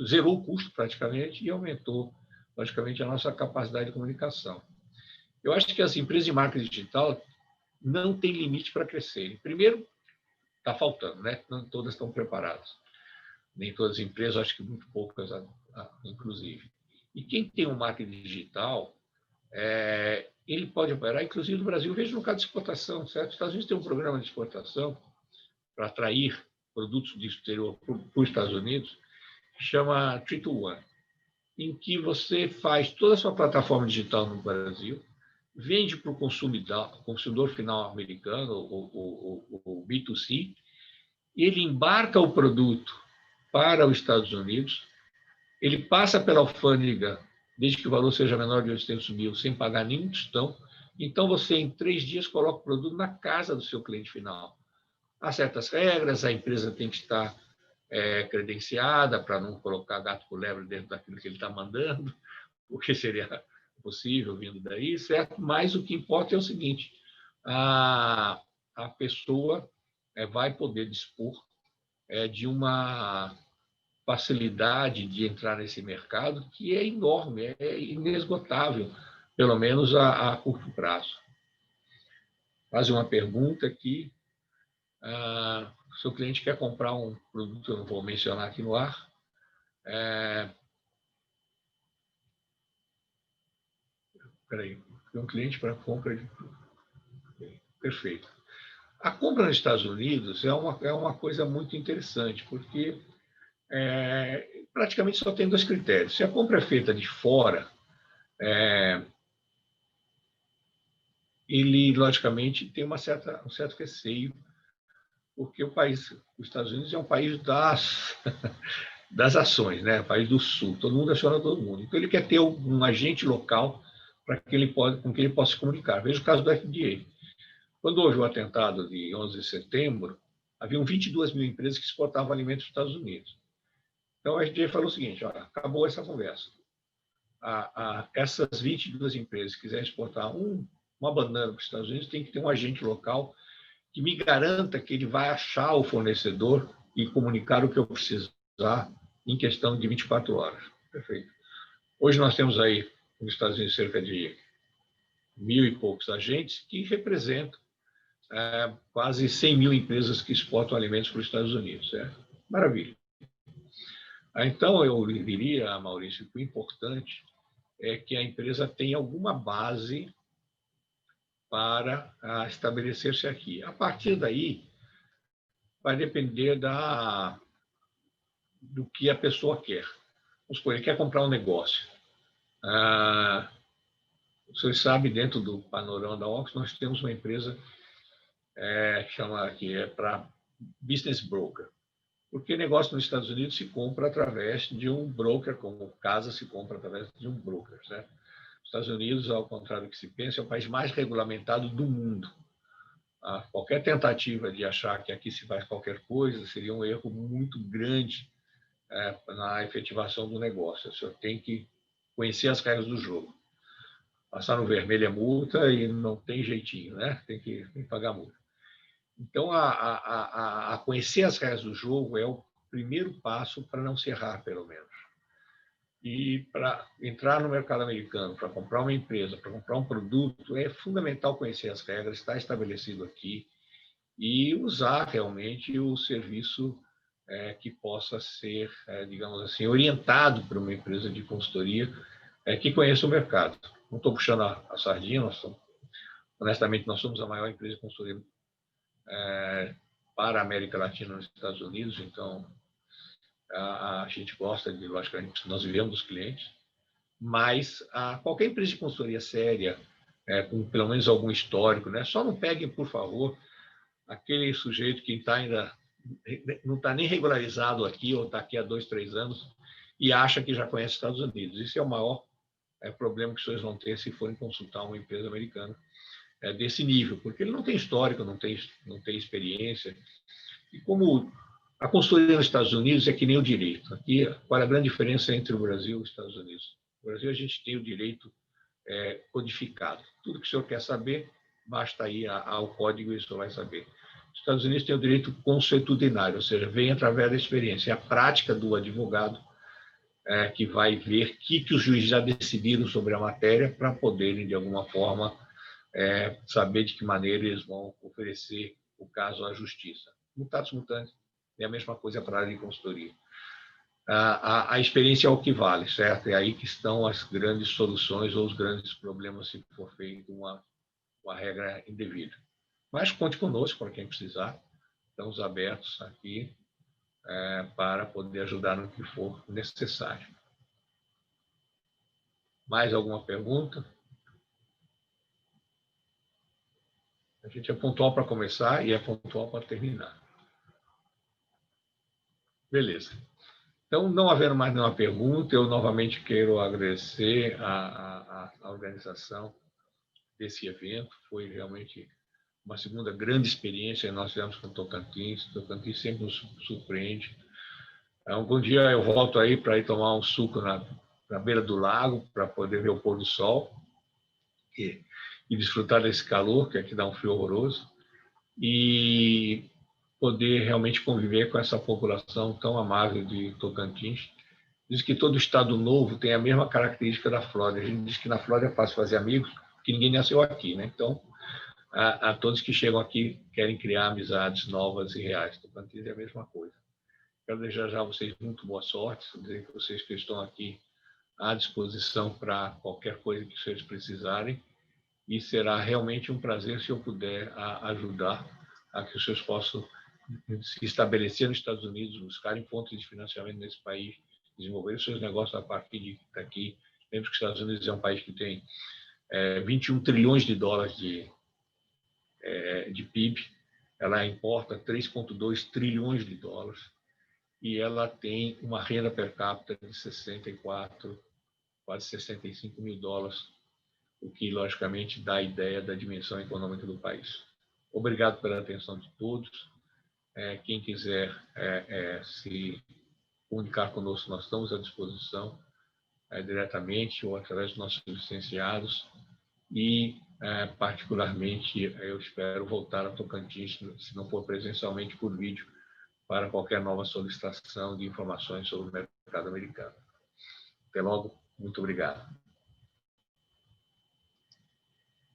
zerou o custo praticamente e aumentou praticamente a nossa capacidade de comunicação. Eu acho que as empresas de marketing digital não têm limite para crescerem. Primeiro, está faltando, né? Não todas estão preparadas. Nem todas as empresas, acho que muito poucas, inclusive. E quem tem um marketing digital, ele pode operar, inclusive no Brasil. Veja no caso de exportação, certo? Os Estados Unidos tem um programa de exportação para atrair produtos do exterior para os Estados Unidos, que chama 3-to-1, em que você faz toda a sua plataforma digital no Brasil vende para o consumidor final americano, o B2C, ele embarca o produto para os Estados Unidos, ele passa pela alfândega, desde que o valor seja menor de 800 mil, sem pagar nenhum tostão. Então, você, em 3 dias, coloca o produto na casa do seu cliente final. Há certas regras, a empresa tem que estar credenciada para não colocar gato por lebre dentro daquilo que ele está mandando, o que seria possível vindo daí, certo? Mas o que importa é o seguinte, a pessoa vai poder dispor de uma facilidade de entrar nesse mercado que é enorme, é inesgotável, pelo menos a curto prazo. Faz uma pergunta aqui. O seu cliente quer comprar um produto, eu não vou mencionar aqui no ar. Peraí, um cliente para compra de... Perfeito. A compra nos Estados Unidos é uma coisa muito interessante, porque praticamente só tem 2 critérios. Se a compra é feita de fora, ele, logicamente, tem um certo receio, porque os Estados Unidos é um país das ações, né? O país do Sul, todo mundo aciona todo mundo. Então, ele quer ter um agente local com quem ele possa se comunicar. Veja o caso do FDA. Quando houve o atentado de 11 de setembro, haviam 22 mil empresas que exportavam alimentos para os Estados Unidos. Então, a FDA falou o seguinte, olha, acabou essa conversa. Essas 22 empresas que quiserem exportar uma banana para os Estados Unidos, tem que ter um agente local que me garanta que ele vai achar o fornecedor e comunicar o que eu precisar em questão de 24 horas. Perfeito. Hoje nós temos aí, nos Estados Unidos, cerca de 1.000 e poucos agentes que representam quase 100 mil empresas que exportam alimentos para os Estados Unidos. Maravilha. Então, eu diria, Maurício, que o importante é que a empresa tenha alguma base para estabelecer-se aqui. A partir daí, vai depender do que a pessoa quer. Vamos supor, ele quer comprar um negócio. Vocês sabem, dentro do panorama da Ox, nós temos uma empresa que é para business broker. Porque negócio nos Estados Unidos se compra através de um broker, como casa se compra através de um broker. Certo? Os Estados Unidos, ao contrário do que se pensa, é o país mais regulamentado do mundo. Qualquer tentativa de achar que aqui se faz qualquer coisa seria um erro muito grande na efetivação do negócio. O senhor tem que conhecer as regras do jogo. Passar no vermelho é multa e não tem jeitinho, né? Tem que pagar multa. Então, a conhecer as regras do jogo é o primeiro passo para não se errar, pelo menos. E para entrar no mercado americano, para comprar uma empresa, para comprar um produto, é fundamental conhecer as regras, está estabelecido aqui, e usar realmente o serviço que possa ser, digamos assim, orientado por uma empresa de consultoria que conheça o mercado. Não estou puxando a sardinha, honestamente, nós somos a maior empresa de consultoria para a América Latina nos Estados Unidos, então a gente gosta de, logicamente, nós vivemos dos clientes, mas qualquer empresa de consultoria séria, com pelo menos algum histórico, né? Só não peguem, por favor, aquele sujeito que não está nem regularizado aqui, ou está aqui há 2, 3 anos, e acha que já conhece os Estados Unidos. Isso é o maior problema que vocês vão ter se forem consultar uma empresa americana desse nível, porque ele não tem histórico, não tem experiência. E como a consultoria nos Estados Unidos é que nem o direito. Aqui, qual é a grande diferença entre o Brasil e os Estados Unidos? No Brasil, a gente tem o direito codificado. Tudo que o senhor quer saber, basta ir ao código e o senhor vai saber. Os Estados Unidos têm o direito consuetudinário, ou seja, vem através da experiência. É a prática do advogado que vai ver o que os juízes já decidiram sobre a matéria para poderem, de alguma forma, saber de que maneira eles vão oferecer o caso à justiça. Mutatis mutandis é a mesma coisa para a área de consultoria. A experiência é o que vale, certo? É aí que estão as grandes soluções ou os grandes problemas se for feito uma regra indevida. Mas conte conosco para quem precisar. Estamos abertos aqui para poder ajudar no que for necessário. Mais alguma pergunta? A gente é pontual para começar e é pontual para terminar. Beleza. Então, não havendo mais nenhuma pergunta, eu novamente quero agradecer a organização desse evento. Foi realmente uma segunda grande experiência que nós tivemos com Tocantins. Tocantins sempre nos surpreende. Algum dia eu volto aí para ir tomar um suco na beira do lago, para poder ver o pôr do sol e desfrutar desse calor, que aqui dá um frio horroroso, e poder realmente conviver com essa população tão amável de Tocantins. Diz que todo estado novo tem a mesma característica da Flórida. A gente diz que na Flórida é fácil fazer amigos, porque ninguém nasceu aqui, né? Então, a todos que chegam aqui querem criar amizades novas e reais. Tocantins é a mesma coisa. Quero desejar já a vocês muito boa sorte, dizer que vocês que estão aqui à disposição para qualquer coisa que vocês precisarem, e será realmente um prazer se eu puder ajudar a que vocês possam se estabelecer nos Estados Unidos, buscarem fontes de financiamento nesse país, desenvolver seus negócios a partir daqui. Lembre que os Estados Unidos é um país que tem 21 trilhões de dólares de PIB, ela importa 3,2 trilhões de dólares e ela tem uma renda per capita de 64, quase 65 mil dólares, o que, logicamente, dá a ideia da dimensão econômica do país. Obrigado pela atenção de todos. Quem quiser se comunicar conosco, nós estamos à disposição diretamente ou através dos nossos licenciados e, particularmente, eu espero voltar a Tocantins, se não for presencialmente, por vídeo, para qualquer nova solicitação de informações sobre o mercado americano. Até logo. Muito obrigado.